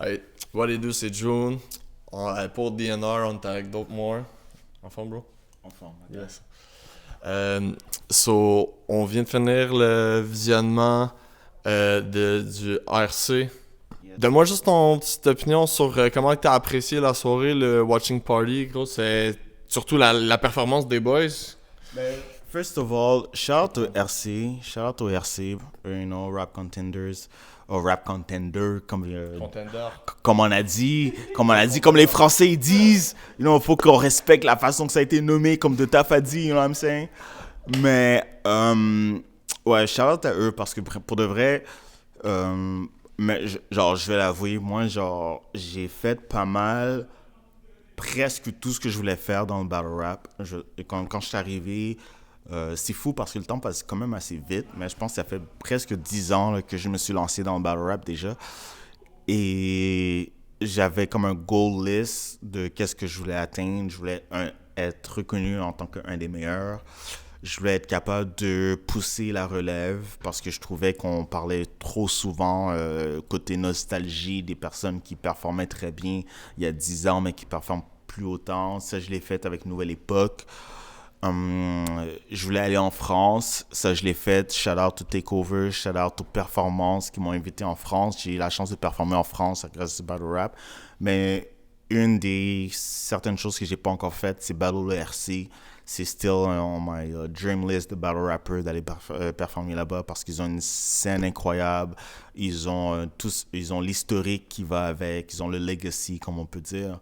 Hey, what it do, c'est June. Pour DNR, on tag d'autres more. En forme, bro? En forme. Yes. So, on vient de finir le visionnement du RC. Yes. Donne-moi juste ton petite opinion sur comment tu as apprécié la soirée, le watching party, gros. C'est surtout la performance des boys. First of all, shout out to RC, rap contenders, or rap contender, Contender. comme on a dit, comme les Français ils disent, faut qu'on respecte la façon que ça a été nommé, comme de Taf a dit, you know what I'm saying? Mais, ouais, shout out à eux, parce que pour de vrai, mais je vais l'avouer, moi, j'ai fait pas mal, presque tout ce que je voulais faire dans le battle rap. Quand je suis arrivé, c'est fou parce que le temps passe quand même assez vite, mais je pense que ça fait presque 10 ans là, que je me suis lancé dans le battle rap déjà. Et j'avais comme un goal list de qu'est-ce que je voulais atteindre. Je voulais être reconnu en tant qu'un des meilleurs. Je voulais être capable de pousser la relève parce que je trouvais qu'on parlait trop souvent côté nostalgie des personnes qui performaient très bien il y a 10 ans mais qui performent plus autant. Ça, je l'ai fait avec Nouvelle Époque. Je voulais aller en France, ça je l'ai fait. Shout out to Takeover, shout out aux performances qui m'ont invité en France. J'ai eu la chance de performer en France grâce à Battle Rap. Mais une des certaines choses que j'ai pas encore faites, c'est Battle le RC. C'est still on my dream list de battle rapper d'aller performer là-bas parce qu'ils ont une scène incroyable. Ils ont ils ont l'historique qui va avec, ils ont le legacy comme on peut dire.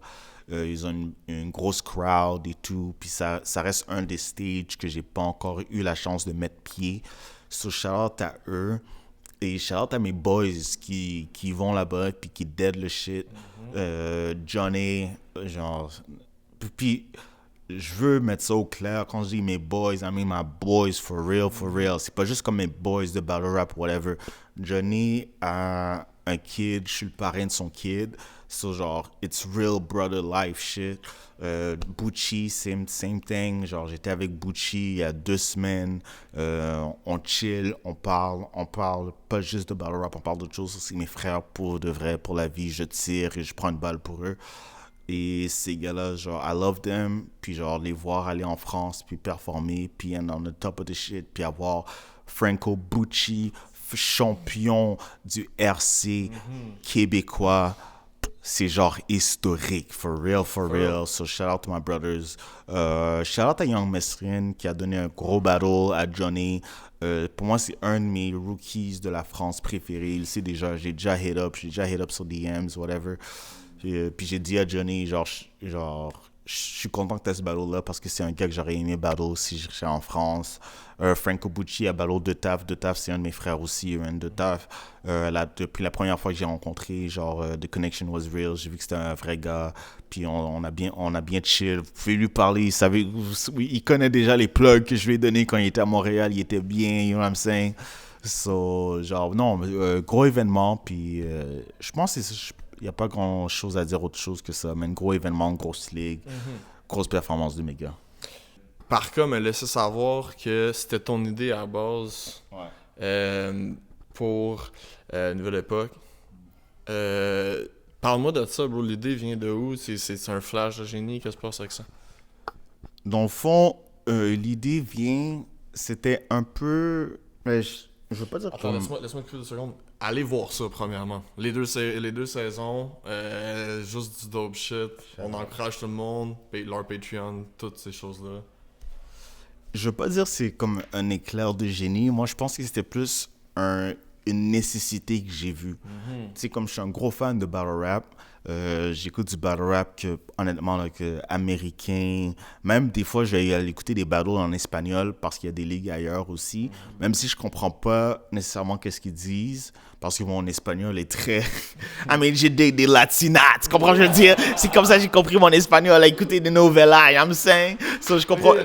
Ils ont une grosse crowd et tout. Puis ça reste un des stages que j'ai pas encore eu la chance de mettre pied. So shout out à eux. Et shout out à mes boys qui vont là-bas puis qui dead le shit. Johnny, genre. Puis je veux mettre ça au clair. Quand je dis mes boys, I mean my boys for real, for real. C'est pas juste comme mes boys de battle rap, whatever. Johnny a un kid, je suis le parrain de son kid. So, genre, it's real brother life shit. Bucci, same thing. Genre, j'étais avec Bucci il y a 2 semaines. On chill, on parle pas juste de battle rap, on parle d'autres choses aussi. Mes frères, pour de vrai, pour la vie, je tire et je prends une balle pour eux. Et ces gars-là, genre, I love them. Puis, genre, les voir aller en France, puis performer, puis être on the top of the shit, puis avoir Franco Bucci, champion du RC québécois. C'est genre historique, for real, for real. So shout out to my brothers. Shout out à Young Mesrine qui a donné un gros battle à Johnny. Pour moi, c'est un de mes rookies de la France préférés. Il sait déjà, j'ai déjà hit up sur DMs, whatever. Puis j'ai dit à Johnny, je suis content que tu aies ce battle-là parce que c'est un gars que j'aurais aimé battle si j'étais en France. Franco Bucci a battle de Taf. De Taf, c'est un de mes frères aussi, de Taf. Depuis la première fois que j'ai rencontré, the connection was real. J'ai vu que c'était un vrai gars. Puis on a bien chill. Vous pouvez lui parler. Il connaît déjà les plugs que je lui ai donnés quand il était à Montréal. Il était bien, you know what I'm saying? So, non, gros événement. Puis je pense que il n'y a pas grand chose à dire autre chose que ça. Mais un gros événement, grosse ligue, grosse performance de mes gars. Parka m'a laissé savoir que c'était ton idée à la base pour Nouvelle Époque. Parle-moi de ça, bro. L'idée vient de où? C'est un flash de génie? Qu'est-ce qui se passe avec ça? Dans le fond, l'idée vient... C'était un peu... Mais je veux pas dire Attends, laisse-moi écouter 2 secondes. Allez voir ça, premièrement. Les deux saisons, juste du dope shit. On encourage tout le monde, leur Patreon, toutes ces choses-là. Je veux pas dire que c'est comme un éclair de génie. Moi, je pense que c'était plus une nécessité que j'ai vue. Tu sais, comme je suis un gros fan de battle rap, j'écoute du battle rap que, honnêtement, là, que américain. Même des fois, je vais aller écouter des battles en espagnol parce qu'il y a des ligues ailleurs aussi. Même si je comprends pas nécessairement qu'est-ce qu'ils disent, parce que mon espagnol est très... I mean, j'ai des latinas, tu comprends ce que je veux dire? C'est comme ça que j'ai compris mon espagnol, à écouter des novellas, you know what I'm saying? So, je comprends...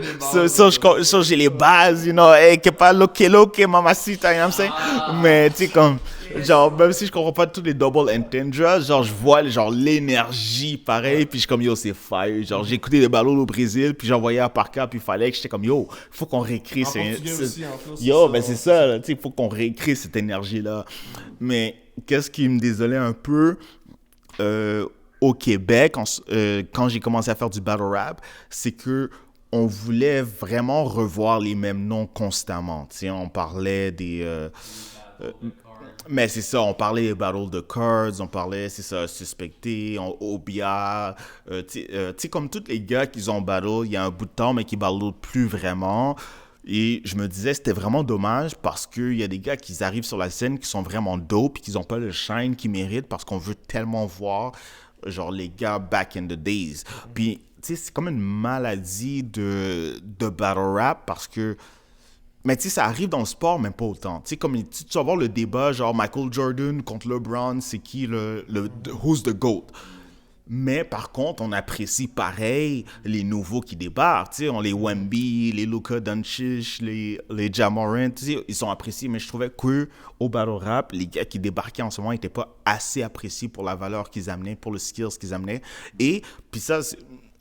So, j'ai les bases, you know, hey, que pas lo que mamacita, you know what I'm saying? Mais, tu sais, comme... Genre, même si je comprends pas tous les double entendres, genre, je vois genre l'énergie pareil, puis je suis comme, yo, c'est fire. Genre, j'ai écouté des ballons au Brésil, puis j'envoyais à Parka, puis il fallait que j'étais comme, yo, faut qu'on réécrit. Yo, ben c'est ça, tu sais, faut qu'on réécrit cette énergie-là. Mais qu'est-ce qui me désolait un peu, au Québec, quand j'ai commencé à faire du battle rap, c'est que on voulait vraiment revoir les mêmes noms constamment. Tu sais, on parlait mais c'est ça, on parlait des Battle de Cards, on parlait, c'est ça, Suspecté, Obia, tu sais, comme tous les gars qui ont battle, il y a un bout de temps, mais qui battle plus vraiment. Et je me disais, c'était vraiment dommage parce qu'il y a des gars qui arrivent sur la scène qui sont vraiment dope et qui n'ont pas le shine qu'ils méritent parce qu'on veut tellement voir, genre, les gars back in the days. Puis, tu sais, c'est comme une maladie de battle rap parce que mais tu sais, ça arrive dans le sport, mais pas autant. Tu sais, comme tu vas voir le débat, genre Michael Jordan contre LeBron, c'est qui who's the GOAT? Mais par contre, on apprécie pareil les nouveaux qui débarquent. Tu sais, on les Wemby, les Luka Doncic, les Ja Morant, tu sais, ils sont appréciés. Mais je trouvais qu'au battle rap, les gars qui débarquaient en ce moment n'étaient pas assez appréciés pour la valeur qu'ils amenaient, pour le skills qu'ils amenaient. Et puis ça,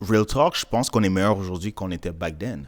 real talk, je pense qu'on est meilleur aujourd'hui qu'on était back then.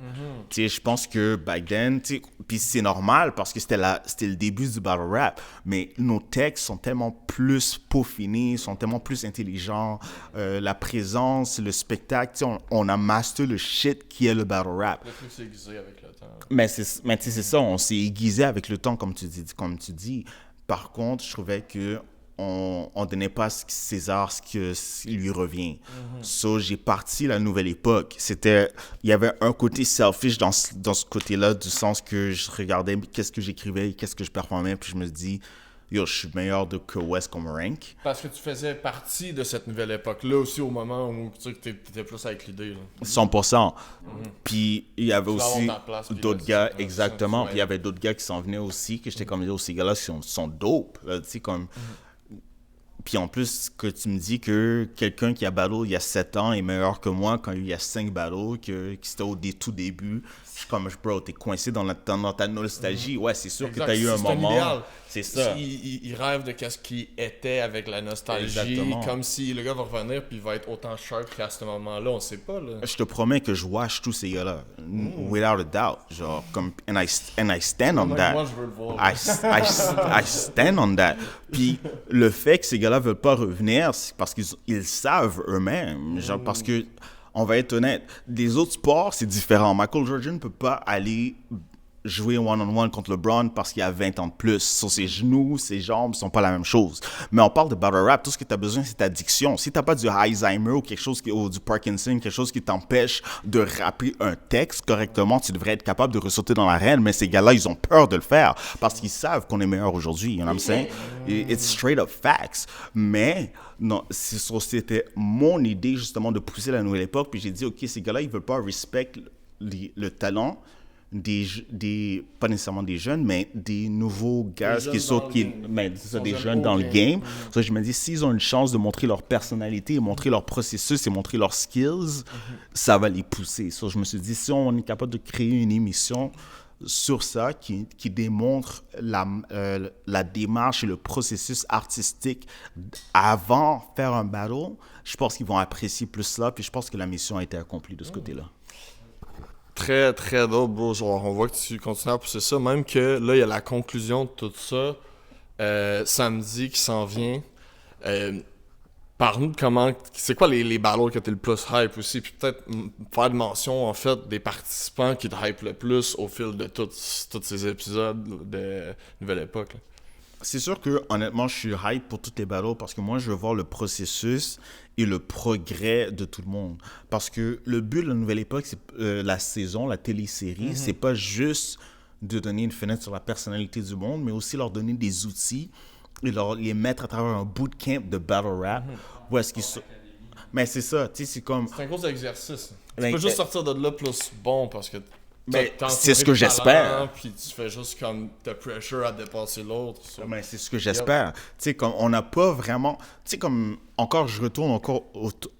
Tu sais, je pense que back then, tu sais, puis c'est normal parce que c'était le début du battle rap, mais nos textes sont tellement plus peaufinés, sont tellement plus intelligents, la présence, le spectacle, tu sais, on a master le shit qui est le battle rap. Le truc s'est aiguisé avec le temps. Mais tu sais, c'est ça, on s'est aiguisé avec le temps, comme tu dis. Par contre, je trouvais que on donnait pas à César ce qui lui revient. So, j'ai parti la nouvelle époque. Il y avait un côté selfish dans ce côté-là, du sens que je regardais qu'est-ce que j'écrivais, qu'est-ce que je performais, puis je me dis, yo, je suis meilleur que West comme rank. Parce que tu faisais partie de cette nouvelle époque-là aussi au moment où tu étais plus avec l'idée. Là. 100%. Puis il y avait aussi d'autres gars, ça, exactement. ouais. Puis il y avait d'autres gars qui s'en venaient aussi, que j'étais comme, yo, ces gars-là sont dope. Tu sais, comme... Puis en plus, que tu me dis que quelqu'un qui a battle il y a 7 ans est meilleur que moi quand il y a 5 battles, qui c'était au tout début. Je suis comme, bro, t'es coincé dans ta nostalgie. Ouais, c'est sûr que t'as eu un moment. Idéal. C'est ça. Il rêve de qu'est-ce qui était avec la nostalgie. Exactement. Comme si le gars va revenir puis il va être autant sharp qu'à ce moment-là. On sait pas, là. Je te promets que je wash tous ces gars-là. Without a doubt. Genre, comme, and I stand on that. Moi, je veux le voir. I stand on that. Puis le fait que ces gars-là veulent pas revenir, c'est parce qu'ils savent eux-mêmes. Genre, parce que, on va être honnête, des autres sports, c'est différent. Michael Jordan ne peut pas aller jouer one-on-one contre LeBron parce qu'il a 20 ans de plus. Sur ses genoux, ses jambes sont pas la même chose. Mais on parle de battle rap, tout ce que tu as besoin, c'est ta diction. Si t'as pas du Alzheimer ou quelque chose ou du Parkinson, quelque chose qui t'empêche de rapper un texte correctement, tu devrais être capable de ressauter dans l'arène. Mais ces gars-là, ils ont peur de le faire parce qu'ils savent qu'on est meilleur aujourd'hui. You know what I'm saying? It's straight up facts. Mais non, c'était mon idée justement de pousser la nouvelle époque. Puis j'ai dit, OK, ces gars-là, ils veulent pas respect le talent pas nécessairement des jeunes, mais des nouveaux gars qui sont des jeunes dans le game. So, je me dis, s'ils ont une chance de montrer leur personnalité, montrer leur processus et montrer leurs skills, ça va les pousser. So, je me suis dit, si on est capable de créer une émission sur ça qui démontre la démarche et le processus artistique avant de faire un battle, je pense qu'ils vont apprécier plus ça, puis je pense que la mission a été accomplie de ce côté-là. Très, très dope, bro. Genre, on voit que tu continues à pousser ça. Même que là, il y a la conclusion de tout ça. Samedi qui s'en vient. Parle-nous de comment. C'est quoi les battles que t'es le plus hype aussi? Puis peut-être faire de mention, en fait, des participants qui te hype le plus au fil de tous ces épisodes de Nouvelle Époque. Là. C'est sûr que, honnêtement, je suis hype pour toutes les battles parce que moi, je veux voir le processus et le progrès de tout le monde. Parce que le but de la Nouvelle Époque, c'est la saison, la télésérie, c'est pas juste de donner une fenêtre sur la personnalité du monde, mais aussi leur donner des outils et les mettre à travers un bootcamp de battle rap. Où est-ce qu'ils sont... Mais c'est ça, tu sais, c'est comme... C'est un gros exercice. Tu peux juste sortir de là plus bon parce que... c'est ce que j'espère. Puis tu fais juste comme the pressure à dépasser l'autre. Mais c'est ce que j'espère. Tu sais, comme on n'a pas vraiment... Tu sais, comme... je retourne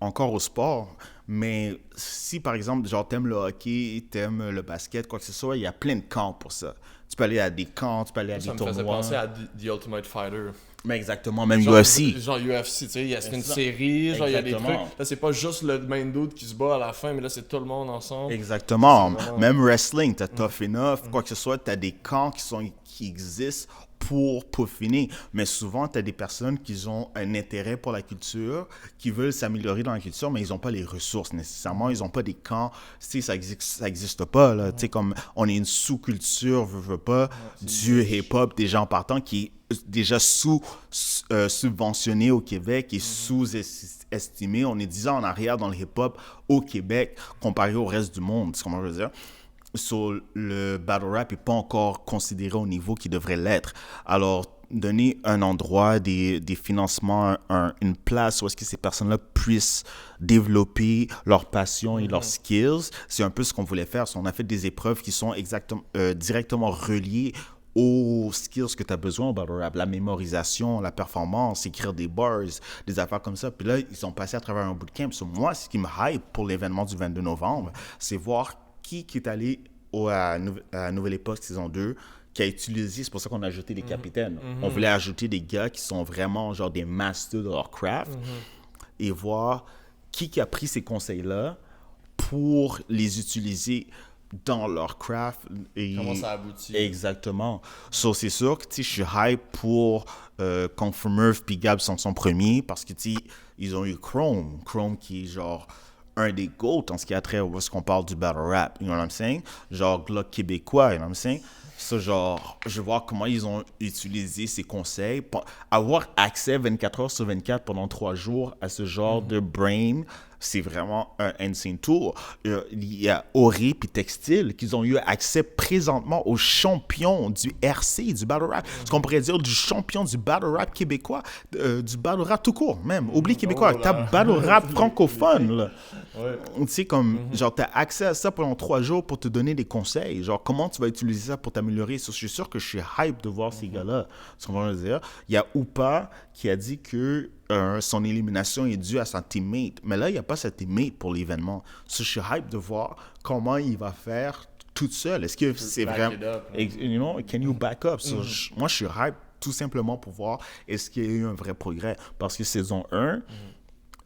encore au sport. Mais si, par exemple, genre, t'aimes le hockey, t'aimes le basket, quoi que ce soit, il y a plein de camps pour ça. Tu peux aller à des camps, tu peux aller à des tournois. Ça me faisait penser à The Ultimate Fighter. Mais exactement, même genre, UFC. Genre UFC, tu sais, il y a une série, genre il y a des trucs. Là, c'est pas juste le main dude qui se bat à la fin, mais là, c'est tout le monde ensemble. Exactement. Même wrestling, t'as Tough Enough, quoi que ce soit, t'as des camps qui existent pour peaufiner. Mais souvent, tu as des personnes qui ont un intérêt pour la culture, qui veulent s'améliorer dans la culture, mais ils n'ont pas les ressources nécessairement. Ils n'ont pas des camps. Tu sais, ça existe pas, là. Tu sais, comme on est une sous-culture, veux pas, du hip-hop, déjà en partant, qui est déjà subventionné au Québec et sous-estimé. On est 10 ans en arrière dans le hip-hop au Québec comparé au reste du monde. C'est comment je veux dire? Le battle rap n'est pas encore considéré au niveau qu'il devrait l'être. Alors, donner un endroit, des financements, une place où est-ce que ces personnes-là puissent développer leur passion et leurs skills, c'est un peu ce qu'on voulait faire. On a fait des épreuves qui sont directement reliées aux skills que tu as besoin au battle rap, la mémorisation, la performance, écrire des bars, des affaires comme ça. Puis là, ils sont passés à travers un bootcamp. Moi, ce qui me hype pour l'événement du 22 novembre, c'est voir qui est allé à Nouvelle Époque saison 2, qui a utilisé, c'est pour ça qu'on a ajouté les capitaines. On voulait ajouter des gars qui sont vraiment genre des masters de leur craft et voir qui a pris ces conseils-là pour les utiliser dans leur craft. Et comment ça aboutit. Exactement. So, c'est sûr que je suis hype pour quand Murph puis Gab sont premiers parce que ils ont eu Chrome qui est genre un des GOAT en ce qui a trait à ce qu'on parle du battle rap, you know what I'm saying? Genre Glock québécois, you know what I'm saying? Ça, genre, je vois comment ils ont utilisé ces conseils. Avoir accès 24 heures sur 24 pendant 3 jours à ce genre de brain, c'est vraiment un insane tour. Il y a Ori puis Textile qui ont eu accès présentement aux champions du RC, du battle rap. Ce qu'on pourrait dire du champion du battle rap québécois, du battle rap tout court même. Oublie québécois, t'as battle rap francophone, là. Ouais. Tu sais, comme, genre, t'as accès à ça pendant 3 jours pour te donner des conseils. Genre, comment tu vas utiliser ça pour t'améliorer? Je suis sûr que je suis hype de voir ces gars-là. Ce qu'on va dire. Il y a Oupa qui a dit que son élimination est due à sa teammate. Mais là, il n'y a pas sa teammate pour l'événement. Je suis hype de voir comment il va faire toute seule. Est-ce que c'est vraiment... You know, can you back up? Moi, je suis hype tout simplement pour voir est-ce qu'il y a eu un vrai progrès. Parce que saison 1...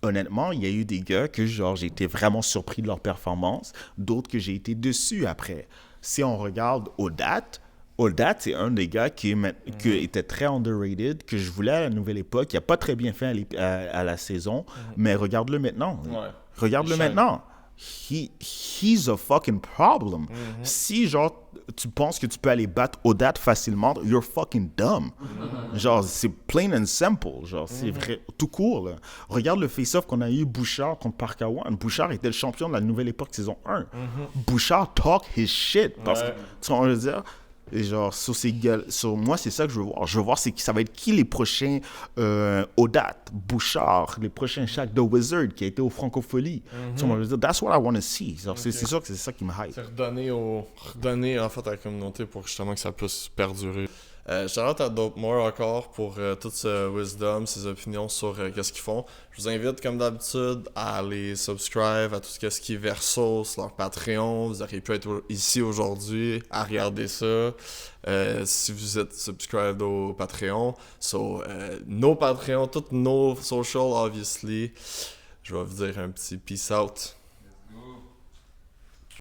Honnêtement, il y a eu des gars que genre j'ai été vraiment surpris de leur performance, d'autres que j'ai été déçu après. Si on regarde Odat, c'est un des gars qui était très underrated, que je voulais à la Nouvelle Époque. Il n'a pas très bien fait à la saison, mais regarde-le maintenant. Ouais. Regarde-le maintenant. He's a fucking problem. Si, genre, tu penses que tu peux aller battre Odat facilement, you're fucking dumb. Genre, c'est plain and simple. Genre, c'est vrai, tout court, là. Regarde le face-off qu'on a eu, Bouchard contre Parkawan. Bouchard était le champion de la Nouvelle Époque saison 1. Bouchard talk his shit. Parce que, tu vois, je veux dire... Et genre, sur moi, c'est ça que je veux voir. Je veux voir ça va être qui les prochains Odat, Bouchard, les prochains Shaq The Wizard qui a été au Francophonie. Tu vois, je veux dire, that's what I want to see. Genre, c'est sûr que c'est ça qui me hype. C'est redonner en fait à la communauté pour justement que ça puisse perdurer. Shout-out à Dope More encore pour tout ce wisdom, ses opinions sur qu'est-ce qu'ils font. Je vous invite comme d'habitude à aller subscribe à tout ce qui est Versos, leur Patreon. Vous auriez pu être ici aujourd'hui à regarder ça. Si vous êtes subscribed au Patreon, nos Patreons, toutes nos socials obviously. Je vais vous dire un petit peace out.